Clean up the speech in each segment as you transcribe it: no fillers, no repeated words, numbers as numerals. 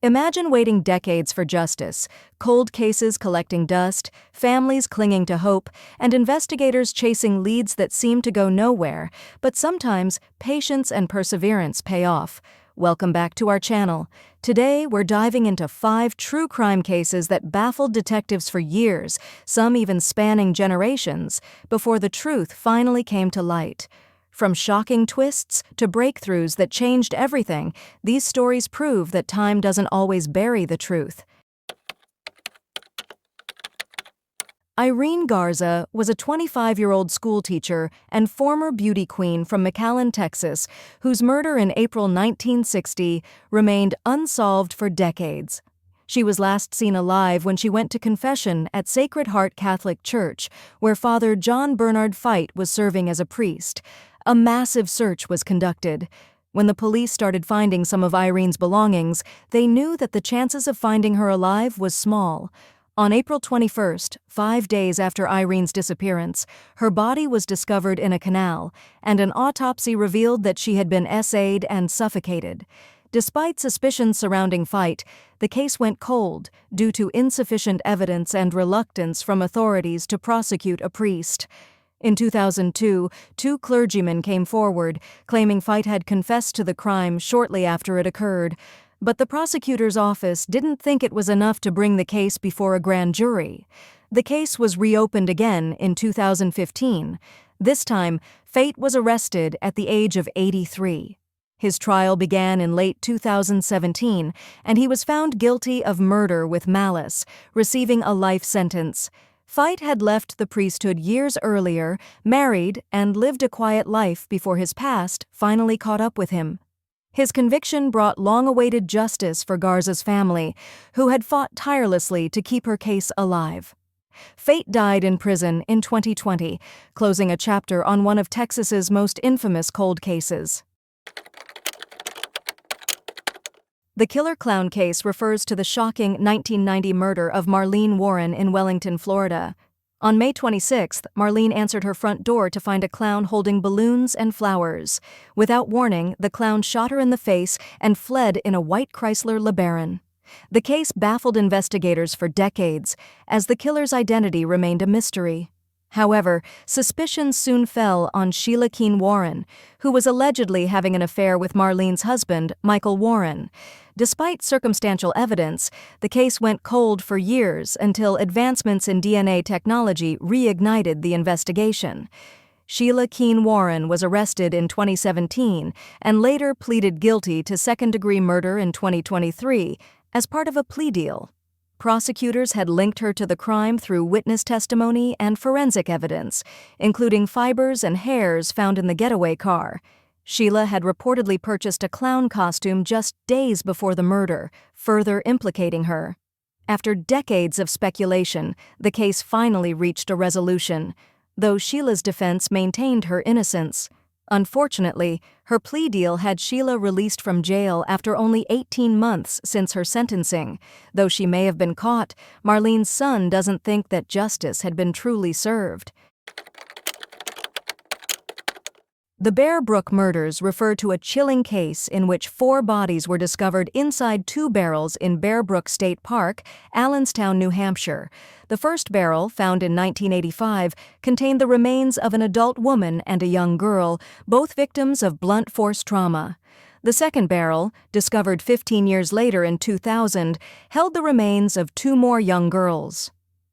Imagine waiting decades for justice, cold cases collecting dust, families clinging to hope, and investigators chasing leads that seem to go nowhere, but sometimes patience and perseverance pay off. Welcome back to our channel. Today, we're diving into 5 true crime cases that baffled detectives for years, some even spanning generations, before the truth finally came to light. From shocking twists to breakthroughs that changed everything, these stories prove that time doesn't always bury the truth. Irene Garza was a 25-year-old schoolteacher and former beauty queen from McAllen, Texas, whose murder in April 1960 remained unsolved for decades. She was last seen alive when she went to confession at Sacred Heart Catholic Church, where Father John Bernard Fite was serving as a priest. A massive search was conducted. When the police started finding some of Irene's belongings, they knew that the chances of finding her alive was small. On April 21st, 5 days after Irene's disappearance, her body was discovered in a canal, and an autopsy revealed that she had been essayed and suffocated. Despite suspicions surrounding Fite, the case went cold due to insufficient evidence and reluctance from authorities to prosecute a priest. In 2002, 2 clergymen came forward, claiming Fite had confessed to the crime shortly after it occurred. But the prosecutor's office didn't think it was enough to bring the case before a grand jury. The case was reopened again in 2015. This time, Fite was arrested at the age of 83. His trial began in late 2017, and he was found guilty of murder with malice, receiving a life sentence. Fite had left the priesthood years earlier, married, and lived a quiet life before his past finally caught up with him. His conviction brought long-awaited justice for Garza's family, who had fought tirelessly to keep her case alive. Fite died in prison in 2020, closing a chapter on one of Texas's most infamous cold cases. The Killer Clown case refers to the shocking 1990 murder of Marlene Warren in Wellington, Florida. On May 26, Marlene answered her front door to find a clown holding balloons and flowers. Without warning, the clown shot her in the face and fled in a white Chrysler LeBaron. The case baffled investigators for decades, as the killer's identity remained a mystery. However, suspicions soon fell on Sheila Keene Warren, who was allegedly having an affair with Marlene's husband, Michael Warren. Despite circumstantial evidence, the case went cold for years until advancements in DNA technology reignited the investigation. Sheila Keene Warren was arrested in 2017 and later pleaded guilty to second-degree murder in 2023 as part of a plea deal. Prosecutors had linked her to the crime through witness testimony and forensic evidence, including fibers and hairs found in the getaway car. Sheila had reportedly purchased a clown costume just days before the murder, further implicating her. After decades of speculation, the case finally reached a resolution, though Sheila's defense maintained her innocence. Unfortunately, her plea deal had Sheila released from jail after only 18 months since her sentencing. Though she may have been caught, Marlene's son doesn't think that justice had been truly served. The Bear Brook murders refer to a chilling case in which 4 bodies were discovered inside 2 barrels in Bear Brook State Park, Allenstown, New Hampshire. The first barrel, found in 1985, contained the remains of an adult woman and a young girl, both victims of blunt force trauma. The second barrel, discovered 15 years later in 2000, held the remains of 2 more young girls.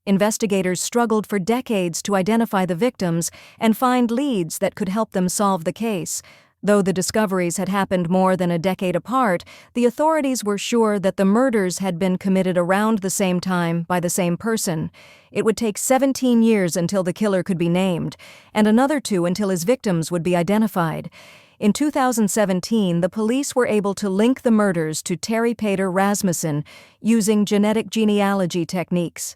Investigators struggled for decades to identify the victims and find leads that could help them solve the case. Though the discoveries had happened more than a decade apart, the authorities were sure that the murders had been committed around the same time by the same person. It would take 17 years until the killer could be named, and another 2 until his victims would be identified. In 2017, the police were able to link the murders to Terry Pater Rasmussen using genetic genealogy techniques.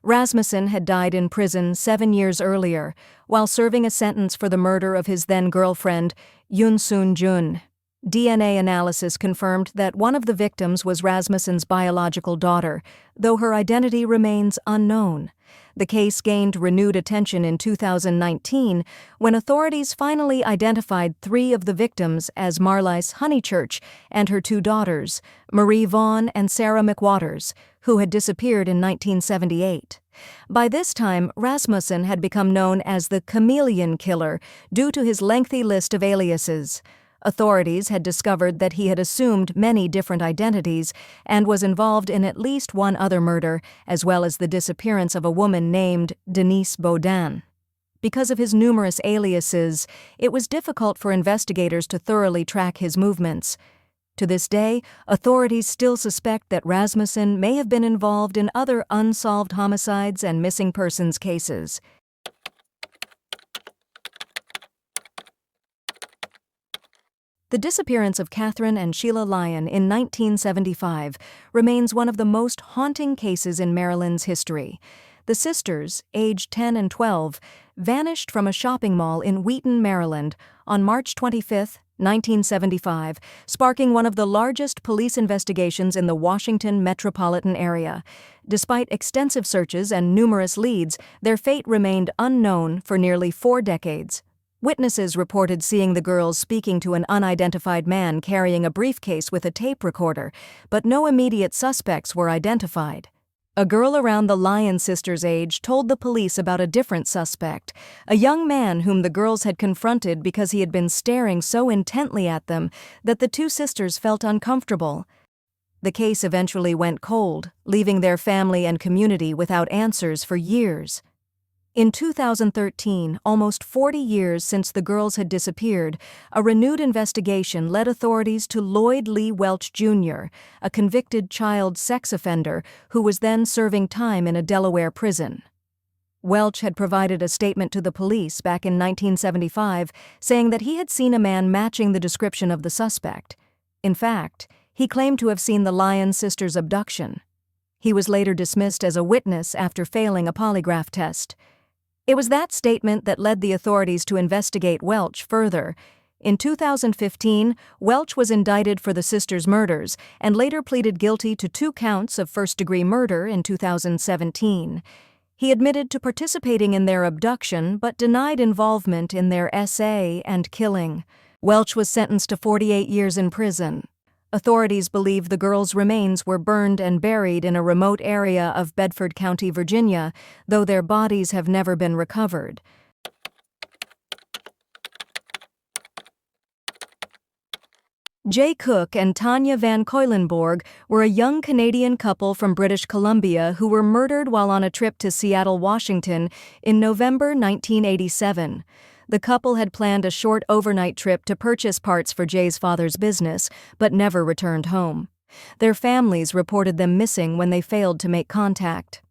Rasmussen had died in prison 7 years earlier, while serving a sentence for the murder of his then-girlfriend, Yoon Soon Jun. DNA analysis confirmed that one of the victims was Rasmussen's biological daughter, though her identity remains unknown. The case gained renewed attention in 2019 when authorities finally identified 3 of the victims as Marlies Honeychurch and her 2 daughters, Marie Vaughn and Sarah McWaters, who had disappeared in 1978. By this time, Rasmussen had become known as the Chameleon Killer due to his lengthy list of aliases. Authorities had discovered that he had assumed many different identities and was involved in at least one other murder, as well as the disappearance of a woman named Denise Baudin. Because of his numerous aliases, it was difficult for investigators to thoroughly track his movements. To this day, authorities still suspect that Rasmussen may have been involved in other unsolved homicides and missing persons cases. The disappearance of Catherine and Sheila Lyon in 1975 remains one of the most haunting cases in Maryland's history. The sisters, aged 10 and 12, vanished from a shopping mall in Wheaton, Maryland, on March 25, 1975, sparking one of the largest police investigations in the Washington metropolitan area. Despite extensive searches and numerous leads, their fate remained unknown for nearly 4 decades. Witnesses reported seeing the girls speaking to an unidentified man carrying a briefcase with a tape recorder, but no immediate suspects were identified. A girl around the Lyon sisters' age told the police about a different suspect, a young man whom the girls had confronted because he had been staring so intently at them that the 2 sisters felt uncomfortable. The case eventually went cold, leaving their family and community without answers for years. In 2013, almost 40 years since the girls had disappeared, a renewed investigation led authorities to Lloyd Lee Welch Jr., a convicted child sex offender who was then serving time in a Delaware prison. Welch had provided a statement to the police back in 1975 saying that he had seen a man matching the description of the suspect. In fact, he claimed to have seen the Lyon sisters' abduction. He was later dismissed as a witness after failing a polygraph test. It was that statement that led the authorities to investigate Welch further. In 2015, Welch was indicted for the sisters' murders and later pleaded guilty to 2 counts of first-degree murder in 2017. He admitted to participating in their abduction but denied involvement in their SA and killing. Welch was sentenced to 48 years in prison. Authorities believe the girls' remains were burned and buried in a remote area of Bedford County, Virginia, though their bodies have never been recovered. Jay Cook and Tanya Van Kuylenborg were a young Canadian couple from British Columbia who were murdered while on a trip to Seattle, Washington, in November 1987. The couple had planned a short overnight trip to purchase parts for Jay's father's business, but never returned home. Their families reported them missing when they failed to make contact.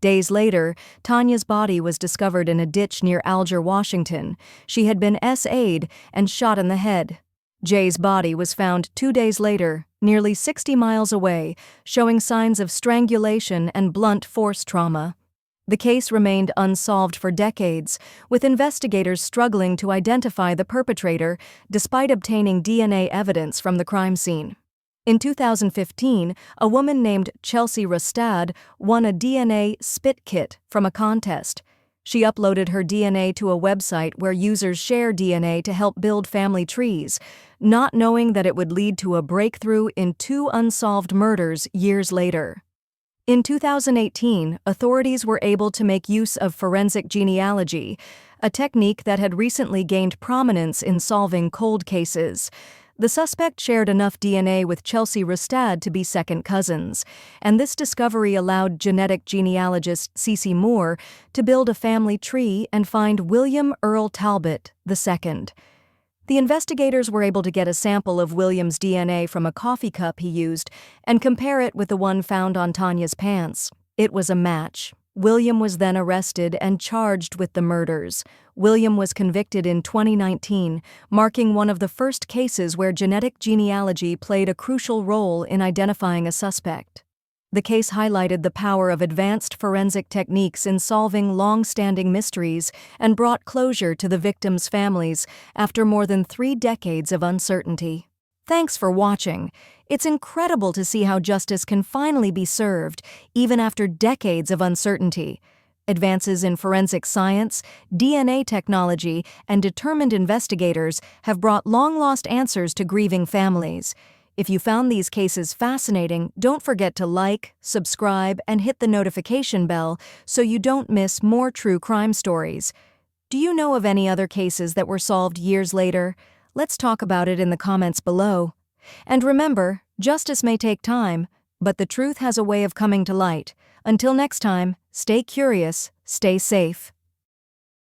Days later, Tanya's body was discovered in a ditch near Alger, Washington. She had been SA'd and shot in the head. Jay's body was found 2 days later, nearly 60 miles away, showing signs of strangulation and blunt force trauma. The case remained unsolved for decades, with investigators struggling to identify the perpetrator despite obtaining DNA evidence from the crime scene. In 2015, a woman named Chelsea Rustad won a DNA spit kit from a contest. She uploaded her DNA to a website where users share DNA to help build family trees, not knowing that it would lead to a breakthrough in 2 unsolved murders years later. In 2018, authorities were able to make use of forensic genealogy, a technique that had recently gained prominence in solving cold cases. The suspect shared enough DNA with Chelsea Rustad to be second cousins, and this discovery allowed genetic genealogist Cece Moore to build a family tree and find William Earl Talbot II. The investigators were able to get a sample of William's DNA from a coffee cup he used and compare it with the one found on Tanya's pants. It was a match. William was then arrested and charged with the murders. William was convicted in 2019, marking one of the first cases where genetic genealogy played a crucial role in identifying a suspect. The case highlighted the power of advanced forensic techniques in solving long-standing mysteries and brought closure to the victims' families after more than 3 decades of uncertainty. Thanks for watching. It's incredible to see how justice can finally be served, even after decades of uncertainty. Advances in forensic science, DNA technology, and determined investigators have brought long-lost answers to grieving families. If you found these cases fascinating, don't forget to like, subscribe, and hit the notification bell so you don't miss more true crime stories. Do you know of any other cases that were solved years later? Let's talk about it in the comments below. And remember, justice may take time, but the truth has a way of coming to light. Until next time, stay curious, stay safe.